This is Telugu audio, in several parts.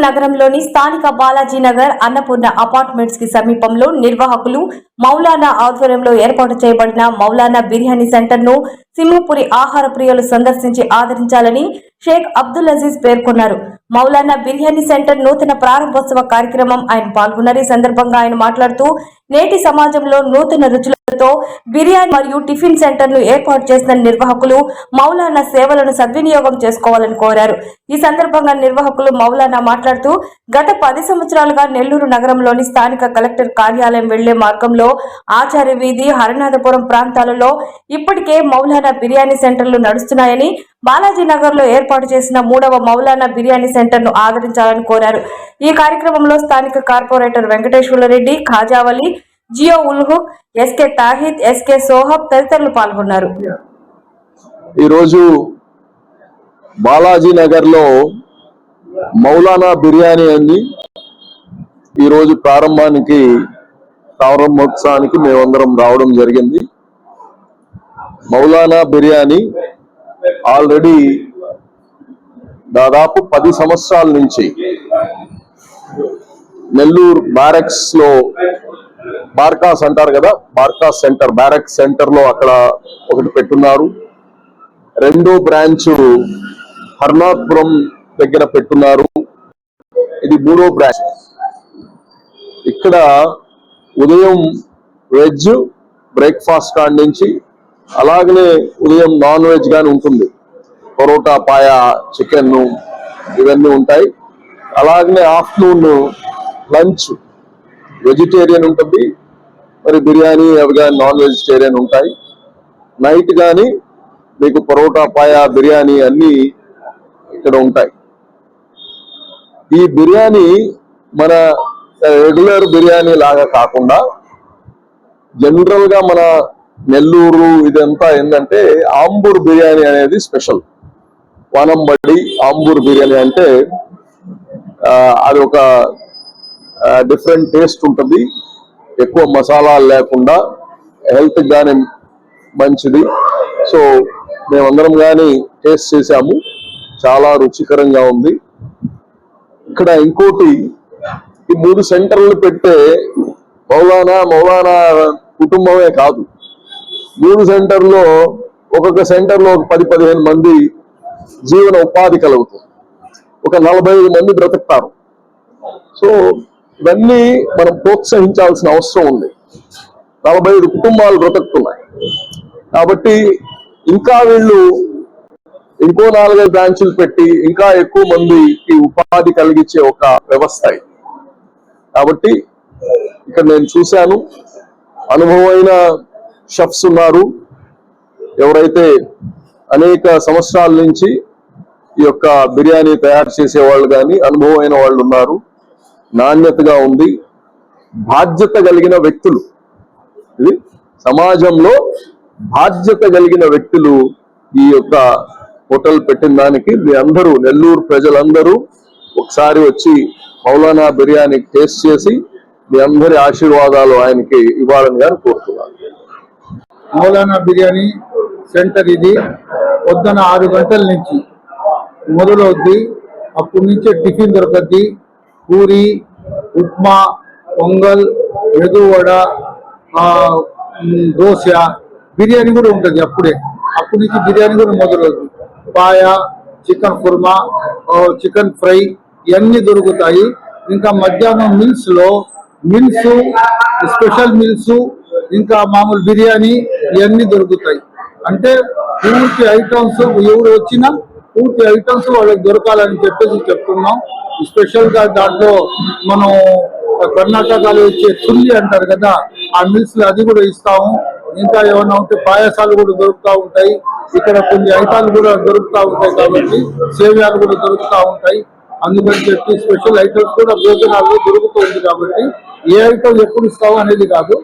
నగరంలోని స్థానిక బాలాజీ నగర్ అన్నపూర్ణ అపార్ట్మెంట్స్ కి సమీపంలో నిర్వాహకులు మౌలానా ఆధ్వర్యంలో ఏర్పాటు చేయబడిన మౌలానా బిర్యానీ సెంటర్ ను సింహపురి ఆహార ప్రియులు సందర్శించి ఆదరించాలని షేక్ అబ్దుల్ అజీజ్ పేర్కొన్నారు. మౌలానా బిర్యానీ సెంటర్ నూతన ప్రారంభోత్సవ కార్యక్రమం ఆయన పాల్గొన్నారు. ఈ సందర్భంగా ఆయన మాట్లాడుతూ నేటి సమాజంలో నూతన రుచులతో బిర్యానీ మరియు టిఫిన్ సెంటర్ ను ఏర్పాటు చేసిన నిర్వాహకులు మౌలానా సేవలను సద్వినియోగం చేసుకోవాలని కోరారు. ఈ సందర్భంగా నిర్వాహకులు మౌలానా మాట్లాడుతూ గత 10 సంవత్సరాలుగా నెల్లూరు నగరంలోని స్థానిక కలెక్టర్ కార్యాలయం వెళ్లే మార్గంలో ఆచార్య వీధి, హరినాథపురం ప్రాంతాలలో ఇప్పటికే మౌలానా బిర్యానీ సెంటర్లు నడుస్తున్నాయని, బాలాజీ నగర్ లో ఏర్పాటు చేసిన 3వ మౌలానా బిర్యానీ సెంటర్ ను ఆదరించాలని కోరారు. ఈ కార్యక్రమంలో స్థానిక corporator Venkateswara Reddy, Khajavali, Zia Ulhaq, SK Tahid, SK Sohab తదితరులు పాల్గొన్నారు. ఈరోజు బాలాజీ నగర్ లో మౌలానా బిర్యానీ అని ఈరోజు ప్రారంభోత్సవానికి మేమందరం రావడం జరిగింది. మౌలానా బిర్యానీ ఆల్రెడీ దాదాపు 10 సంవత్సరాల నుంచి నెల్లూరు బ్యారక్స్ లో బార్కాస్ అంటారు కదా, బార్కాస్ సెంటర్, బ్యారక్స్ సెంటర్ లో అక్కడ ఒకటి పెట్టున్నారు. రెండో బ్రాంచ్ హర్నాథ్పురం దగ్గర పెట్టున్నారు. ఇది 3వ బ్రాంచ్. ఇక్కడ ఉదయం వెజ్ బ్రేక్ఫాస్ట్ కాడి నుంచి అలాగనే ఉదయం నాన్ వెజ్ గాని ఉంటుంది. పరోటా, పాయ, చికెన్ ఇవన్నీ ఉంటాయి. అలాగనే ఆఫ్టర్నూన్ లంచ్ వెజిటేరియన్ ఉంటుంది, మరి బిర్యానీ అవి కానీ నాన్ వెజిటేరియన్ ఉంటాయి. నైట్ కానీ మీకు పరోటా, పాయ, బిర్యానీ అన్ని ఇక్కడ ఉంటాయి. ఈ బిర్యానీ మన రెగ్యులర్ బిర్యానీ లాగా కాకుండా జనరల్ గా మన నెల్లూరు ఇదంతా ఏంటంటే ఆంబూర్ బిర్యానీ అనేది స్పెషల్. వానంబడి ఆంబూర్ బిర్యానీ అంటే అది ఒక డిఫరెంట్ టేస్ట్ ఉంటుంది. ఎక్కువ మసాలాలు లేకుండా హెల్త్ గానీ మంచిది. సో మేమందరం కానీ టేస్ట్ చేసాము, చాలా రుచికరంగా ఉంది. ఇక్కడ ఇంకోటి, ఈ 3 సెంటర్లు పెట్టే మౌలానా కుటుంబమే కాదు. 3 సెంటర్లో ఒక్కొక్క సెంటర్లో 10-15 మంది జీవన ఉపాధి కలుగుతుంది. ఒక 45 మంది బ్రతుకుతారు. సో ఇవన్నీ మనం ప్రోత్సహించాల్సిన అవసరం ఉంది. 45 కుటుంబాలు బ్రతుకుతున్నాయి కాబట్టి ఇంకా వీళ్ళు ఇంకో 4-5 బ్రాంచులు పెట్టి ఇంకా ఎక్కువ మందికి ఉపాధి కలిగించే ఒక వ్యవస్థ. కాబట్టి ఇక్కడ నేను చూశాను, అనుభవమైన షెఫ్స్ ఉన్నారు. ఎవరైతే అనేక సంవత్సరాల నుంచి ఈ యొక్క బిర్యానీ తయారు చేసే వాళ్ళు కానీ అనుభవమైన వాళ్ళు ఉన్నారు. నాణ్యతగా ఉంది. బాధ్యత కలిగిన వ్యక్తులు, ఇది సమాజంలో బాధ్యత కలిగిన వ్యక్తులు ఈ యొక్క హోటల్ పెట్టిన దానికి మీ అందరూ, నెల్లూరు ప్రజలందరూ ఒకసారి వచ్చి మౌలానా బిర్యానీ టేస్ట్ చేసి మీ అందరి ఆశీర్వాదాలు ఆయనకి ఇవ్వాలని గాని కోరుతున్నాను. మౌలానా బిర్యానీ సెంటర్ ఇది పొద్దున 6 గంటల నుంచి మొదలవుద్ది. అప్పటి నుంచే టిఫిన్ దొరకద్ది. పూరి, ఉప్మా, పొంగల్, మెదువడ, దోశ, బిర్యానీ కూడా ఉంటుంది. అప్పటి నుంచి బిర్యానీ కూడా మొదలవుతుంది. పాయ, చికెన్ కుర్మా, చికెన్ ఫ్రై ఇవన్నీ దొరుకుతాయి. ఇంకా మధ్యాహ్నం మిల్స్, స్పెషల్ మిల్స్, ఇంకా మామూలు బిర్యానీ ఇవన్నీ దొరుకుతాయి. అంటే పూర్తి ఐటమ్స్, ఎవరు వచ్చినా పూర్తి ఐటమ్స్ వాళ్ళకి దొరకాలని చెప్తున్నాం. స్పెషల్ గా దాంట్లో మనం కర్ణాటకలో వచ్చే చుల్లి అంటారు కదా, ఆ మిల్స్ అది కూడా ఇస్తాము. ఇంకా ఏమైనా ఉంటే పాయసాలు కూడా దొరుకుతూ ఉంటాయి. ఇక్కడ కొన్ని ఐటాలు కూడా దొరుకుతూ ఉంటాయి కాబట్టి సేవ్యాలు కూడా దొరుకుతూ ఉంటాయి. అందుకని చెప్పి స్పెషల్ ఐటమ్స్ కూడా భోజనాల్లో దొరుకుతుంది. కాబట్టి ఏ ఐటమ్ ఎప్పుడు ఇస్తావు అనేది కాదు,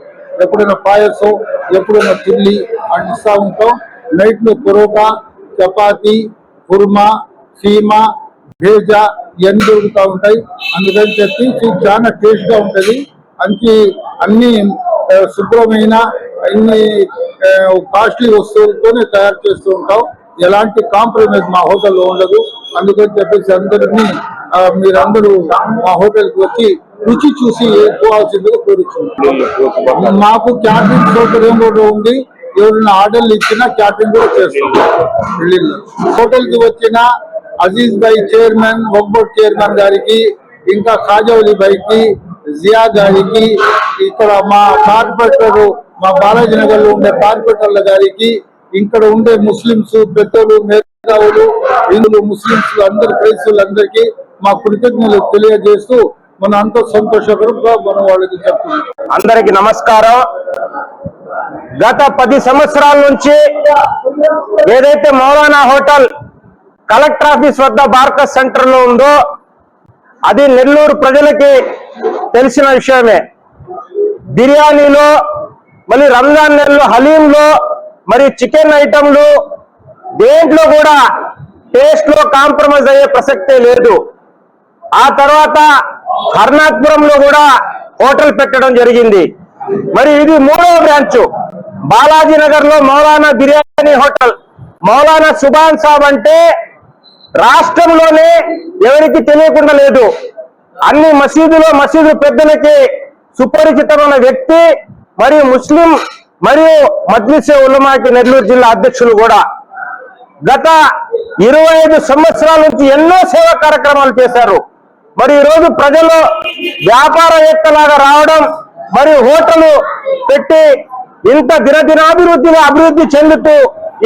ఎప్పుడైనా పాయసం, ఎప్పుడైనా చుల్లి అని ఇస్తూ ఉంటాం. నైట్ లో పరోటా, చపాతి, కుర్మా, సీమా, భేజా ఇవన్నీ దొరుకుతూ ఉంటాయి. అందుకని చెప్పి చాలా టేస్ట్ గా ఉంటుంది. అన్ని శుభ్రమైన అన్ని కాస్ట్లీ వస్తువులతోనే తయారు చేస్తూ ఉంటాం. ఎలాంటి కాంప్రమైజ్ మా హోటల్లో ఉండదు. అందుకని చెప్పేసి అందరినీ మీరందరూ మా హోటల్ కి వచ్చి రుచి చూసి పోవాల్సిందిగా కోరుచున్నాం. మాకు క్యాటరింగ్ సౌకర్యం కూడా ఉంది. ఎవరైనా ఆర్డర్లు ఇచ్చినా క్యాటరింగ్ కూడా చేస్తాం. హోటల్ కి వచ్చిన అజీజ్ భాయ్ చైర్మన్, వక్బోర్డ్ చైర్మన్ గారికి, ఇంకా ఖాజావలి భాయ్కి, జియా గారికి, ఇక్కడ మా కార్పొరేటర్, మా బాలాజీ నగర్ లో ఉండే కార్పొరేటర్ల గారికి, ఇక్కడ ఉండే ముస్లింస్ పెద్దలు, మేధావులు, హిందువులు, ముస్లింస్ అందరు క్రైస్తవులందరికీ మా కృతజ్ఞతలు తెలియజేస్తూ మన అంత సంతోషకరంగా మనం వాళ్ళకి చెప్తున్నాం. అందరికి నమస్కారం. గత 10 సంవత్సరాల నుంచి ఏదైతే మౌలానా హోటల్ కలెక్టర్ ఆఫీస్ వద్ద బార్కస్ సెంటర్ లో ఉందో అది నెల్లూరు ప్రజలకి తెలిసిన విషయమే. బిర్యానీలో, మళ్ళీ రంజాన్ నెలలో హలీంలో, మరి చికెన్ ఐటంలు దేంట్లో కూడా టేస్ట్ లో కాంప్రమైజ్ అయ్యే ప్రసక్తే లేదు. ఆ తర్వాత హర్నాథ్పురంలో కూడా హోటల్ పెట్టడం జరిగింది. మరి ఇది 3వ బ్రాంచ్. బాలాజీ నగర్ లో మౌలానా బిర్యానీ హోటల్. మౌలానా సుభాన్ సాబ్ అంటే రాష్ట్రంలోనే ఎవరికి తెలియకుండా లేదు. అన్ని మసీదు పెద్దలకి సుపరిచితమైన వ్యక్తి, మరియు ముస్లిం మరియు మజ్లిసే ఉలమాకి నెల్లూరు జిల్లా అధ్యక్షులు కూడా. గత 25 సంవత్సరాల నుంచి ఎన్నో సేవా కార్యక్రమాలు చేశారు. మరి ఈరోజు ప్రజలు వ్యాపారవేత్తలాగా రావడం, మరియు హోటల్ పెట్టి ఇంత అభివృద్ధి చెందుతూ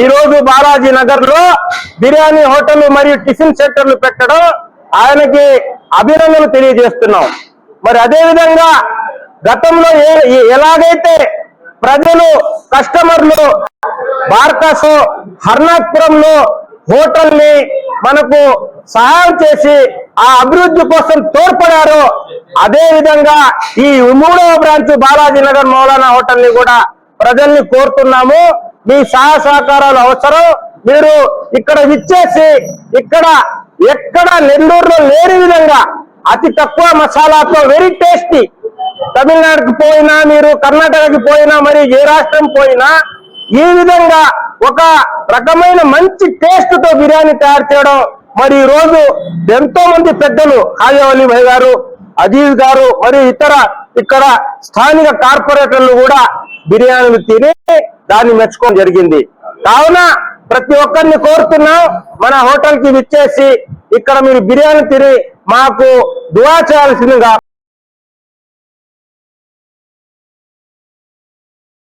ఈరోజు బాలాజీ నగర్ లో బిర్యానీ హోటల్ మరియు టిఫిన్ సెంటర్లు పెట్టడం ఆయనకి అభినందనలు తెలియజేస్తున్నాం. మరి అదేవిధంగా గతంలో ఎలాగైతే ప్రజలు, కస్టమర్లు బార్కాసు హర్నాథ్పురంలో హోటల్ ని మనకు సహాయం చేసి ఆ అభివృద్ధి కోసం తోడ్పడారో, అదే విధంగా ఈ 3వ బ్రాంచ్ బాలాజీ నగర్ మౌలానా హోటల్ ని కూడా ప్రజల్ని కోరుతున్నాము. మీ సహాయ సహకారాలు అవసరం. మీరు ఇక్కడ విచ్చేసి ఇక్కడ ఎక్కడ నెల్లూరులో లేని విధంగా అతి తక్కువ మసాలాతో వెరీ టేస్టీ, తమిళనాడుకి పోయినా, మీరు కర్ణాటకకి పోయినా, మరి ఏ రాష్ట్రం పోయినా ఈ విధంగా ఒక రకమైన మంచి టేస్ట్ తో బిర్యానీ తయారు చేయడం. మరి ఈ రోజు ఎంతో మంది పెద్దలు, ఖాజావలి భాయ్ గారు, అజీజ్ గారు, మరియు ఇతర ఇక్కడ స్థానిక కార్పొరేటర్లు కూడా బిర్యానీలు తిని దాన్ని మెచ్చుకోవడం జరిగింది. కావున ప్రతి ఒక్కరిని కోరుతున్నాం, మన హోటల్ కి విచ్చేసి ఇక్కడ మీరు బిర్యానీ తిని మాకు దువా చేయాల్సిందిగా